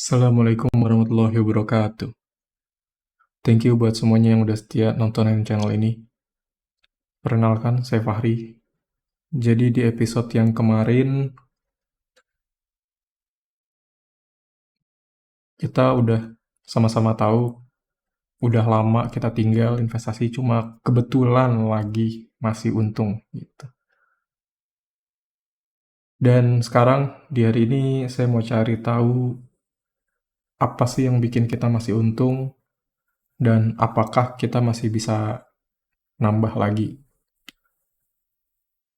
Assalamualaikum warahmatullahi wabarakatuh. Thank you buat semuanya yang udah setia nontonin channel ini. Perkenalkan, saya Fahri. Jadi di episode yang kemarin, kita udah sama-sama tahu, udah lama kita tinggal investasi, cuma kebetulan lagi masih untung gitu. Dan sekarang, di hari ini, saya mau cari tahu apa sih yang bikin kita masih untung, dan apakah kita masih bisa nambah lagi,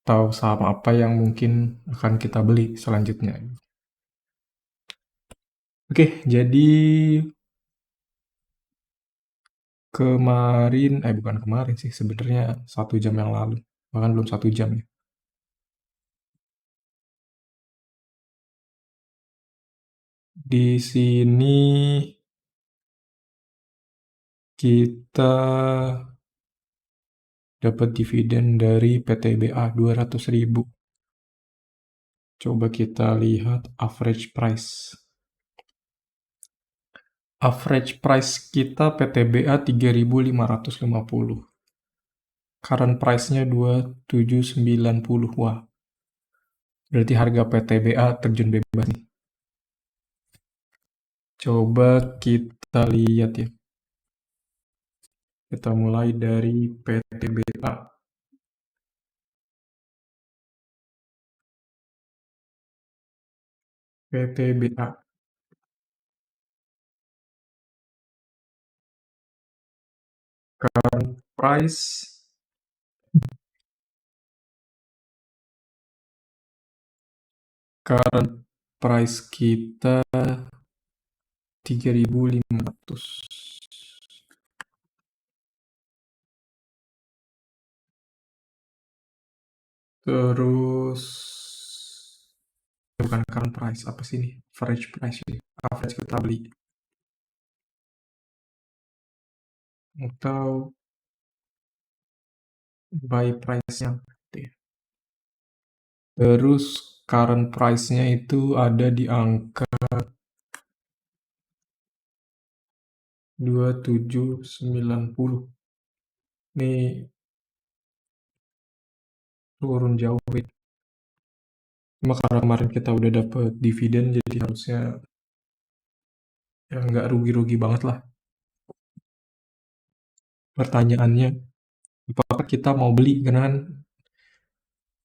atau saham apa yang mungkin akan kita beli selanjutnya. Oke, jadi bukan kemarin sih, sebenarnya 1 jam yang lalu, bahkan belum 1 jam ya. Di sini kita dapat dividen dari PTBA 200.000. Coba kita lihat average price. Average price kita PTBA 3.550. Current price-nya 2.790. Wah, berarti harga PTBA terjun bebas nih. Coba kita lihat ya. Kita mulai dari PTBA. PTBA. Price current price kita 3.500. Terus bukan current price, apa sih ini? Average price ya. Average kita beli. Atau buy price-nya. Terus current price-nya itu ada di angka 2.790. Ini turun jauh ya. Cuma karena kemarin kita udah dapet dividen, jadi harusnya ya nggak rugi-rugi banget lah. Pertanyaannya, apakah kita mau beli? Karena kan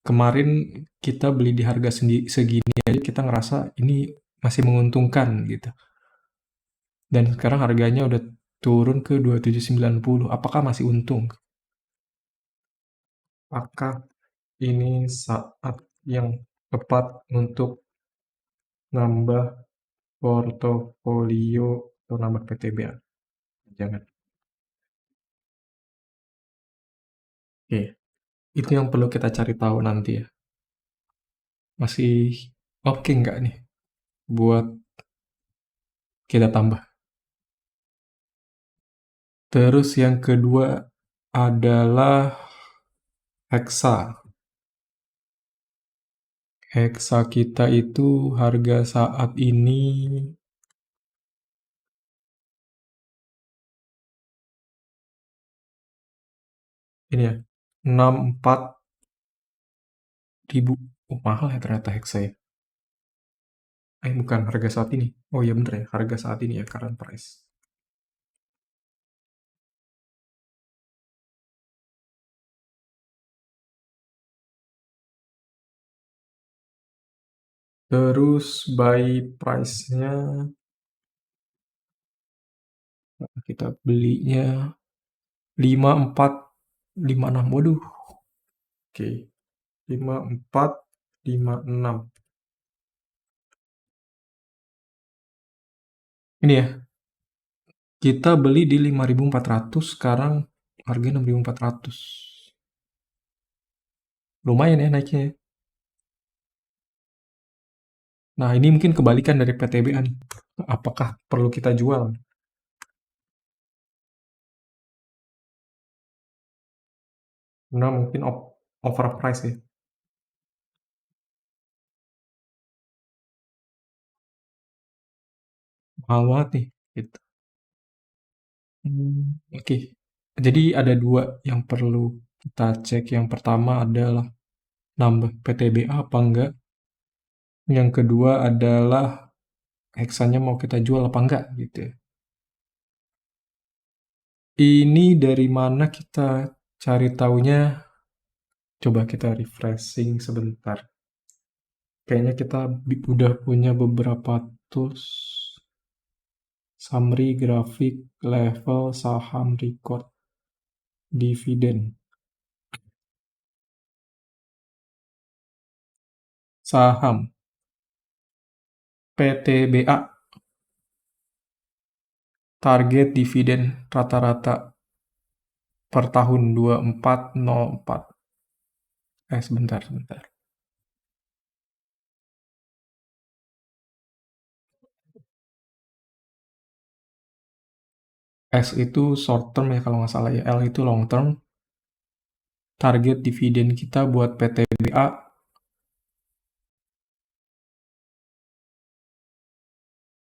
kemarin kita beli di harga segini aja kita ngerasa ini masih menguntungkan gitu. Dan sekarang harganya udah turun ke 2.790. Apakah masih untung? Apakah ini saat yang tepat untuk nambah portofolio atau nambah PTBA? Jangan. Oke, itu yang perlu kita cari tahu nanti ya. Masih oke nggak nih buat kita tambah? Terus yang kedua adalah Hexa. Hexa kita itu harga saat ini ya 64.000. Oh, mahal ya ternyata Hexa ya. Bukan harga saat ini. Oh iya bener ya, harga saat ini ya, current price. Terus buy price-nya kita belinya 5456. Waduh. Oke. 5456. Ini ya, kita beli di 5.400, sekarang harganya 6.400. Lumayan ya naiknya ya. Nah, ini mungkin kebalikan dari PTBA nih. Apakah perlu kita jual? Nah, mungkin overprice ya. mahal banget nih, gitu. Oke. Jadi ada 2 yang perlu kita cek. Yang pertama adalah nambah PTBA apa enggak. Yang kedua adalah heksanya mau kita jual apa enggak, gitu ya. Ini dari mana kita cari taunya? Coba kita refreshing sebentar. Kayaknya kita udah punya beberapa tools. Summary, grafik, level, saham, record, dividen. Saham, PTBA, target dividen rata-rata per tahun 2404. Sebentar. S itu short term ya kalau nggak salah ya. L itu long term. Target dividen kita buat PTBA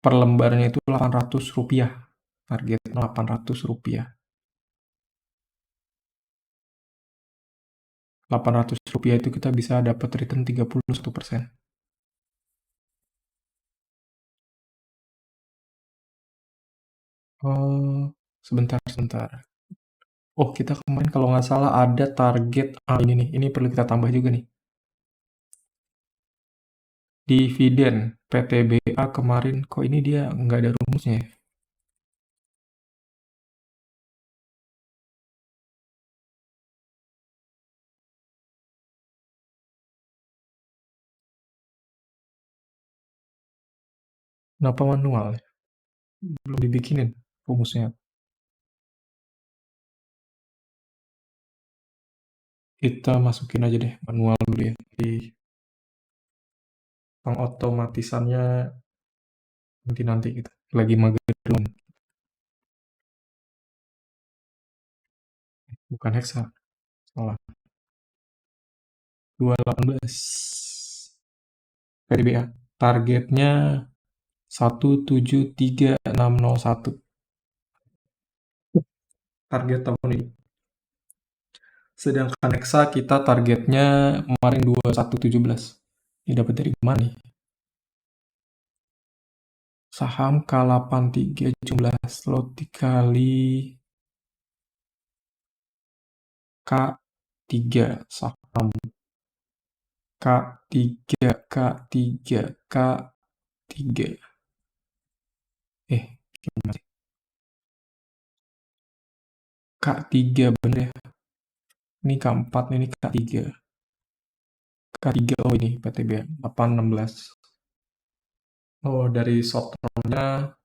per lembarnya itu Rp800. Target Rp800. Rp800 itu kita bisa dapat return 31%. Oh, sebentar. Oh, kita kemarin kalau nggak salah ada target. Ini nih, ini perlu kita tambah juga nih. Dividen PTBA kemarin, kok ini dia nggak ada rumusnya ya? Kenapa manual ya? Belum dibikinin rumusnya. Kita masukin aja deh manual dulu ya. Di pengotomatisannya nanti gitu. Lagi mager belum? Bukan hexa, salah. 218 PDBA. Targetnya 173601. Target tahun ini. Sedangkan hexa kita targetnya kemarin 2117. Ini dapat dari mana nih? Saham K83 jumlah slot dikali K3 saham K3 K3 K3 gimana sih? K3 bener ya? Ini K4, ini K3. K3, oh ini PTB 816. Oh, dari short term-nya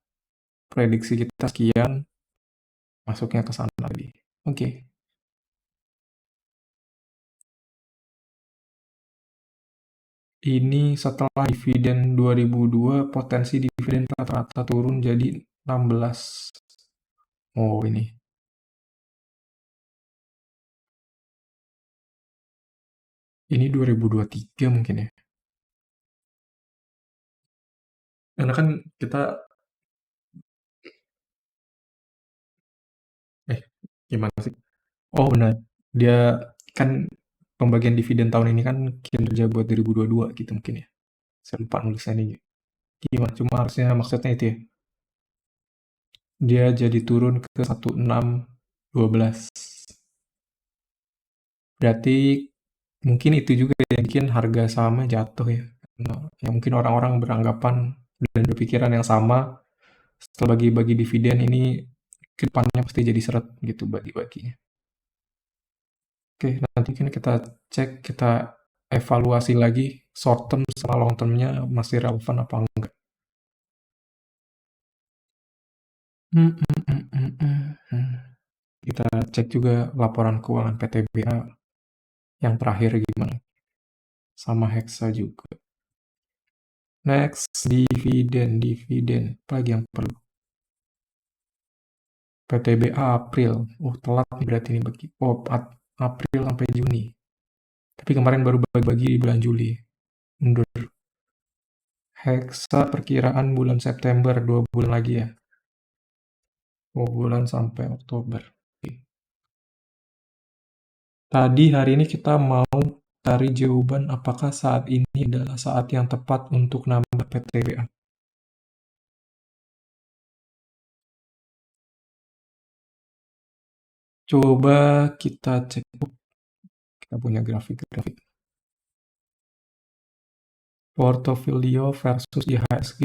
prediksi kita sekian, masuknya ke sana lagi. Oke. Ini setelah dividen 2002, potensi dividen rata-rata turun jadi 16. Oh, ini 2023 mungkin ya. Karena kan kita, gimana sih? Oh benar, dia kan pembagian dividen tahun ini kan kinerja buat 2022 gitu mungkin ya. Saya lupa nulisnya nih. Gimana? Cuma harusnya maksudnya itu ya. Dia jadi turun ke 1612. Berarti mungkin itu juga yang bikin harga sahamnya jatuh ya. Ya mungkin orang-orang beranggapan dan berpikiran yang sama setelah bagi-bagi dividen ini ke depannya pasti jadi seret gitu bagi-baginya. Oke, nanti kan kita cek, kita evaluasi lagi short term sama long termnya masih relevan apa enggak. Hmm, hmm, hmm, hmm, hmm, hmm. Kita cek juga laporan keuangan PTBA yang terakhir gimana, sama Hexa juga. Next, dividen. Apa lagi yang perlu? PTBA April. Oh, telat nih berarti ini bagi. Oh, April sampai Juni. Tapi kemarin baru bagi-bagi di bulan Juli. Mundur. Heksa perkiraan bulan September, 2 bulan lagi ya. 2 bulan sampai Oktober. Oke. Tadi hari ini kita mau cari jawaban apakah saat ini adalah saat yang tepat untuk nambah PTBA. Coba kita cek. Kita punya grafik-grafik. Portofolio versus IHSG.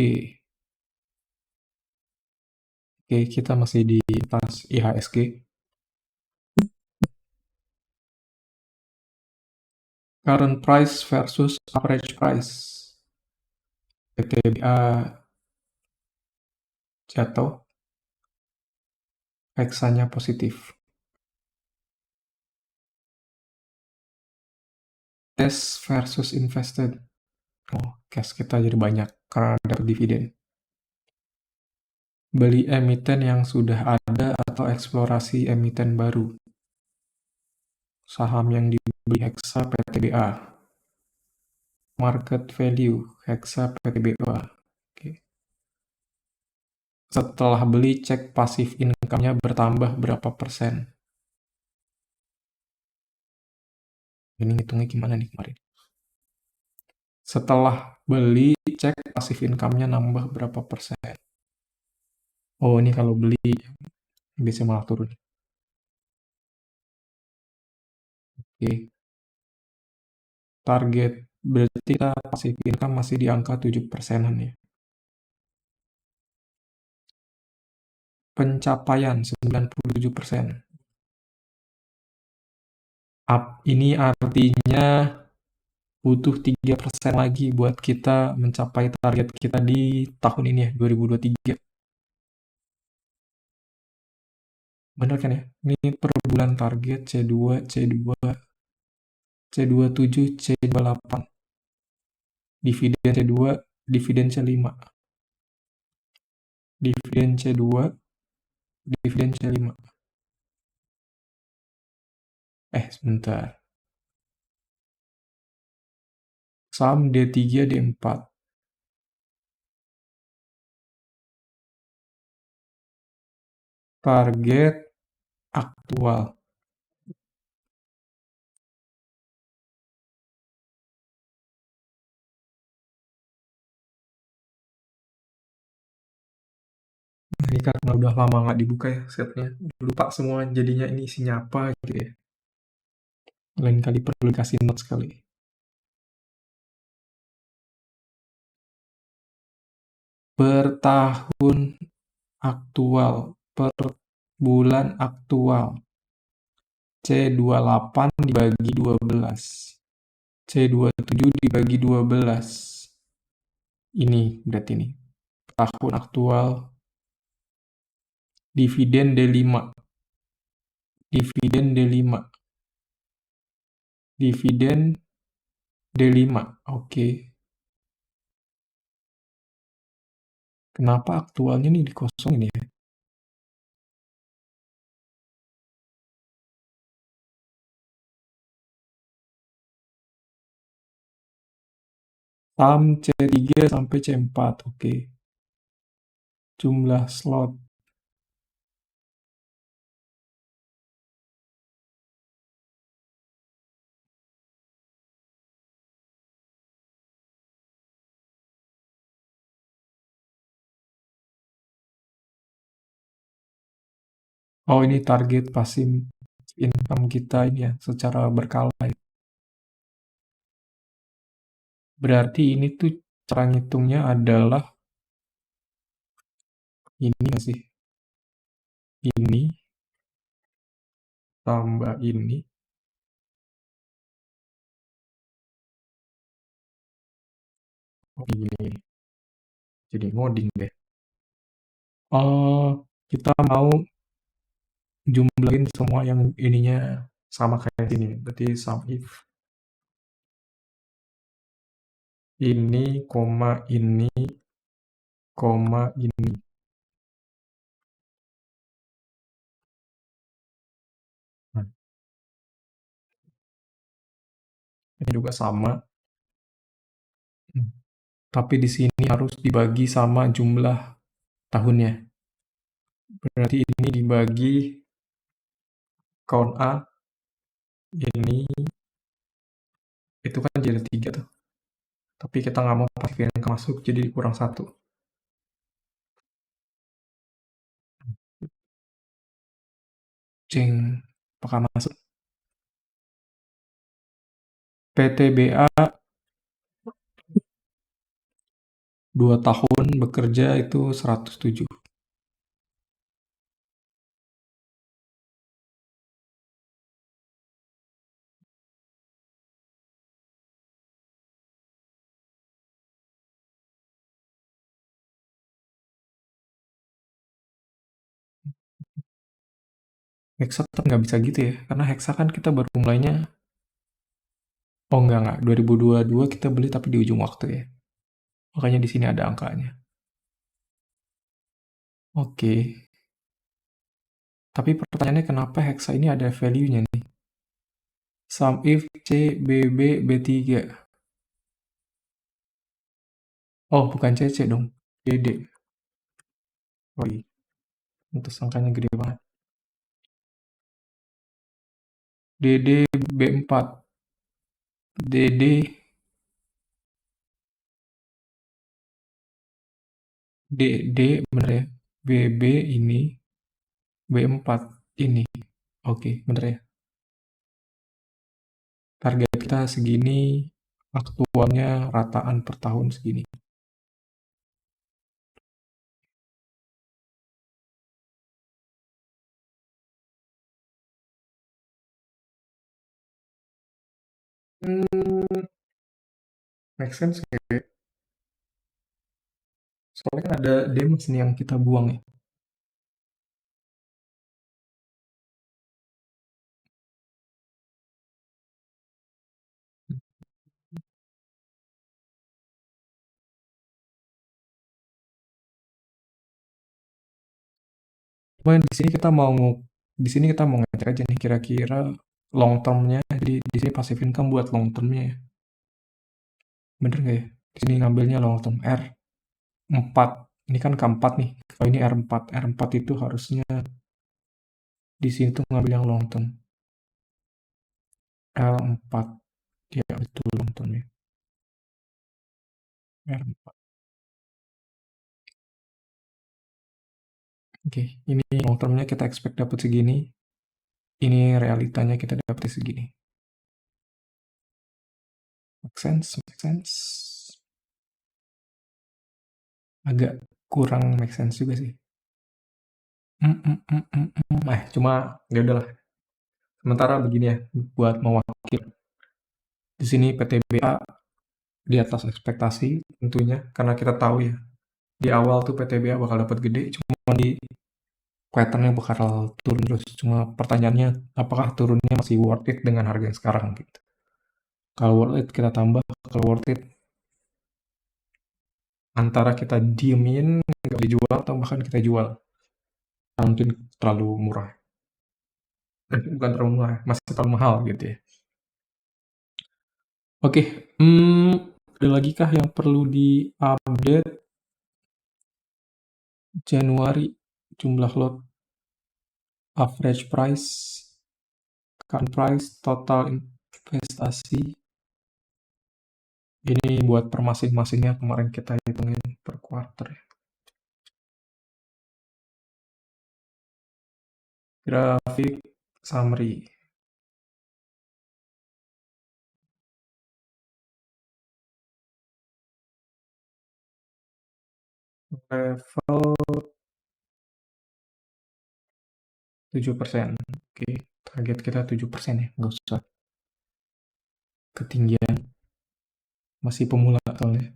Oke, kita masih di atas IHSG. Current price versus average price. PTBA jatuh, heksanya positif. Cash versus invested. Oh, cash kita jadi banyak karena dapat dividen. Beli emiten yang sudah ada atau eksplorasi emiten baru. Saham yang dibeli Heksa PTBA. Market value Heksa PTBA. Oke. Setelah beli, cek pasif income-nya bertambah berapa persen. Ini ngitungnya gimana nih kemarin? Setelah beli, cek pasif income-nya nambah berapa persen. Oh, ini kalau beli biasanya malah turun. Oke. Target berarti kita pasif income masih di angka 7%-an ya. Pencapaian 97%. Ini artinya butuh 3% lagi buat kita mencapai target kita di tahun ini ya, 2023. Bener kan ya? Ini per bulan target C2, C2, C27, C28. Dividen C2, dividen C5. Dividen C2, dividen C5. Sebentar. Saham D3, D4. Target aktual. Nah, ini karena udah lama nggak dibuka ya setnya. Lupa semua jadinya ini isinya apa gitu ya. Lain kali perlu kasih notes sekali. Per tahun aktual, per bulan aktual. C28 dibagi 12. C27 dibagi 12. Ini berarti nih. Tahun aktual. Dividen D5. Dividen D5. Dividen D5. Oke. Kenapa aktualnya nih dikosongin ya? Saham C3 sampai C4. Oke. Jumlah slot. Oh, ini target passive income kita ini ya, secara berkala ya. Berarti ini tuh cara ngitungnya adalah ini nggak sih? Ini tambah ini. Oh, ini. Jadi ngoding deh. Oh, kita mau jumlahin semua yang ininya sama kayak ini. Berarti sum if ini, koma ini. Nah, ini juga sama. Tapi di sini harus dibagi sama jumlah tahunnya. Berarti ini dibagi count A, ini, itu kan jadi 3 tuh. Tapi kita nggak mau pakai yang masuk, jadi kurang 1. Ceng, apakah masuk? PTBA 2 tahun bekerja itu 107. Hexa tetap nggak bisa gitu ya, karena Hexa kan kita baru mulainya, oh enggak, 2022 kita beli tapi di ujung waktu ya. Makanya di sini ada angkanya. Oke, tapi pertanyaannya kenapa Hexa ini ada value-nya nih? Sum if C, BB, B3. Oh, bukan CC dong, DD. Oh iya, untuk angkanya gede banget. DD B4, DD DD bener ya, BB ini, B4 ini. Oke, bener ya. Target kita segini, aktualnya rataan per tahun segini. Hmm, make sense ya. Soalnya kan ada damage nih yang kita buang ya. Cuma di sini kita mau ngecek aja nih kira-kira long termnya. Jadi di sini passive income buat long termnya ya. Bener nggak ya? Di sini ngambilnya long term R4. Ini kan keempat nih. Kalau ini R4, R4 itu harusnya di sini tuh ngambil yang long term. L4. Ya, itu long term ya. R4. Oke, ini long termnya kita expect dapat segini. Ini realitanya kita dapat segini. Make sense, make sense. Agak kurang make sense juga sih. Cuma ya udahlah. Sementara begini ya, buat mewakili. Di sini PTBA di atas ekspektasi tentunya, karena kita tahu ya, di awal tuh PTBA bakal dapat gede, cuma di patternnya bakal turun terus. Cuma pertanyaannya, apakah turunnya masih worth it dengan harga yang sekarang gitu. Kalau worth it kita tambah, kalau worth it antara kita diemin, nggak dijual, atau bahkan kita jual. Mungkin terlalu murah. Bukan terlalu murah, masih terlalu mahal gitu ya. Oke, ada lagi kah yang perlu diupdate? Januari, jumlah lot, average price, current price, total investasi. Ini buat per masing-masingnya kemarin kita hitungin per quarter ya. Grafik summary. Level 7%. Oke, target kita 7% ya, nggak usah ketinggian. Masih pemula soalnya.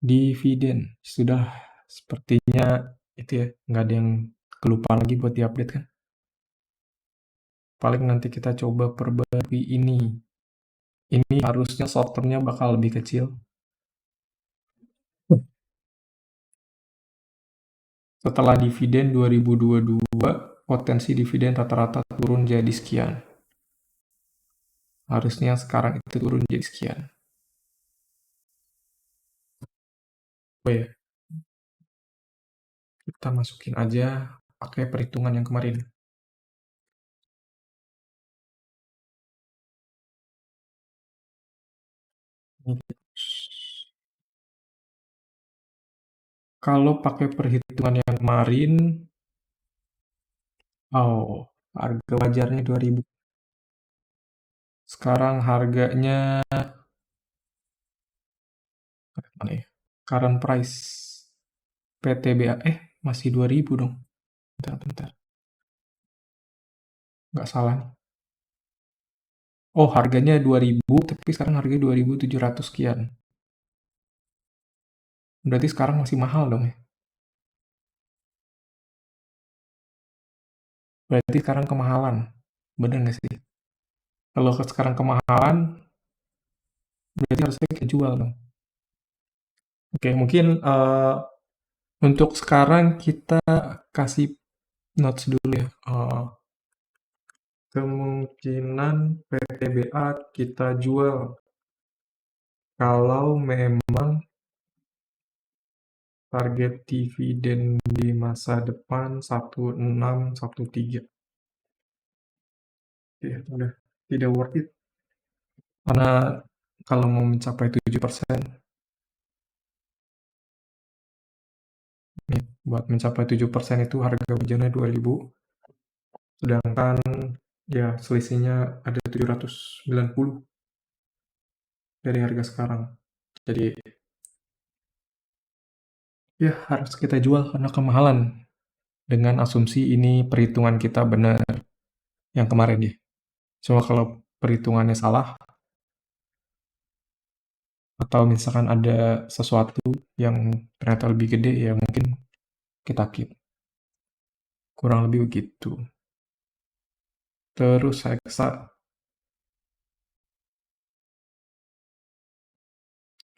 Dividen sudah sepertinya itu ya, nggak ada yang kelupaan lagi buat diupdate kan. Paling nanti kita coba perbarui ini. Ini harusnya short term-nya bakal lebih kecil. Setelah dividen 2022, potensi dividen rata-rata turun jadi sekian. Harusnya sekarang itu turun jadi sekian. Oh ya, kita masukin aja pakai perhitungan yang kemarin. Kalau pakai perhitungan yang kemarin, oh, harga wajarnya 2000. Sekarang harganya mana ya? Current price PTBA masih 2000 dong. Bentar. Nggak salah nih. Oh, harganya 2000, tapi sekarang harganya 2700 sekian. Berarti sekarang masih mahal dong ya. Berarti sekarang kemahalan. Bener nggak sih? Kalau sekarang kemahalan, berarti harusnya kita jual dong. Oke, mungkin untuk sekarang kita kasih notes dulu ya. Kemungkinan PTBA kita jual kalau memang target dividen di masa depan 1613. Ya, udah tidak worth it. Karena kalau mau mencapai 7%, nih, buat mencapai 7% itu harga wajarnya 2000, sedangkan ya selisihnya ada 790 dari harga sekarang. Jadi ya harus kita jual karena kemahalan. Dengan asumsi ini perhitungan kita benar yang kemarin ya. Cuma kalau perhitungannya salah atau misalkan ada sesuatu yang ternyata lebih gede ya mungkin kita keep. Kurang lebih begitu. Terus Hexa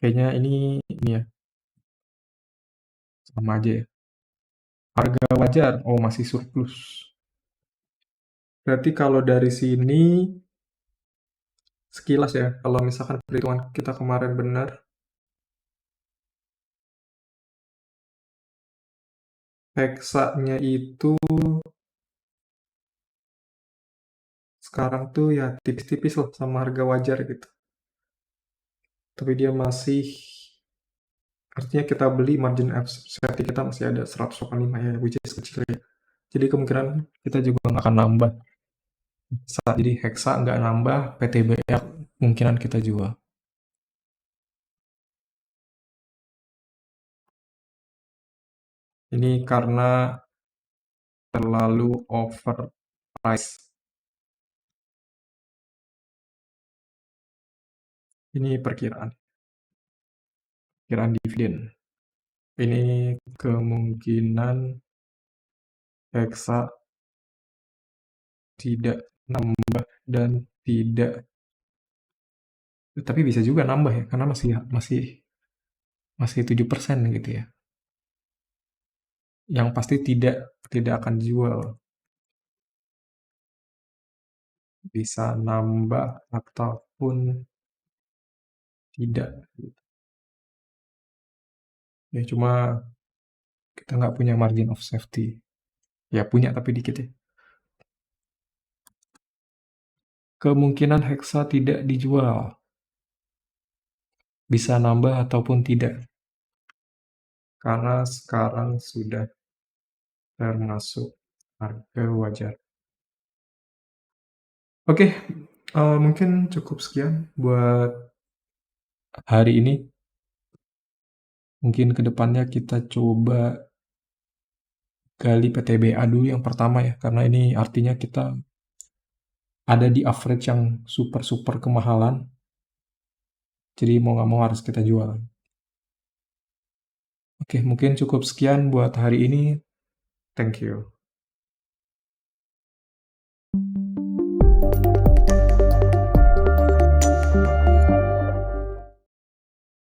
kayaknya ini ya sama aja ya. Harga wajar, oh masih surplus. Berarti kalau dari sini sekilas ya, kalau misalkan perhitungan kita kemarin benar, heksanya itu sekarang tuh ya tipis-tipis lah sama harga wajar gitu. Tapi dia masih, artinya kita beli margin of safety kita masih ada 185 ya, which is kecil ya. Jadi kemungkinan kita juga nggak akan nambah. Jadi Hexa nggak nambah, PTBR kemungkinan kita jual. Ini karena terlalu overprice. Ini perkiraan dividen. Ini kemungkinan Hexa tidak nambah dan tidak, tapi bisa juga nambah ya, karena masih masih masih 7% gitu ya. Yang pasti tidak akan dijual. Bisa nambah ataupun tidak. Ya cuma kita nggak punya margin of safety. Ya punya tapi dikit ya. Kemungkinan Hexa tidak dijual. Bisa nambah ataupun tidak. Karena sekarang sudah termasuk harga wajar. Oke, mungkin cukup sekian buat hari ini. Mungkin kedepannya kita coba gali PTBA dulu yang pertama ya, karena ini artinya kita ada di average yang super kemahalan. Jadi mau nggak mau harus kita jual. Oke, mungkin cukup sekian buat hari ini. Thank you.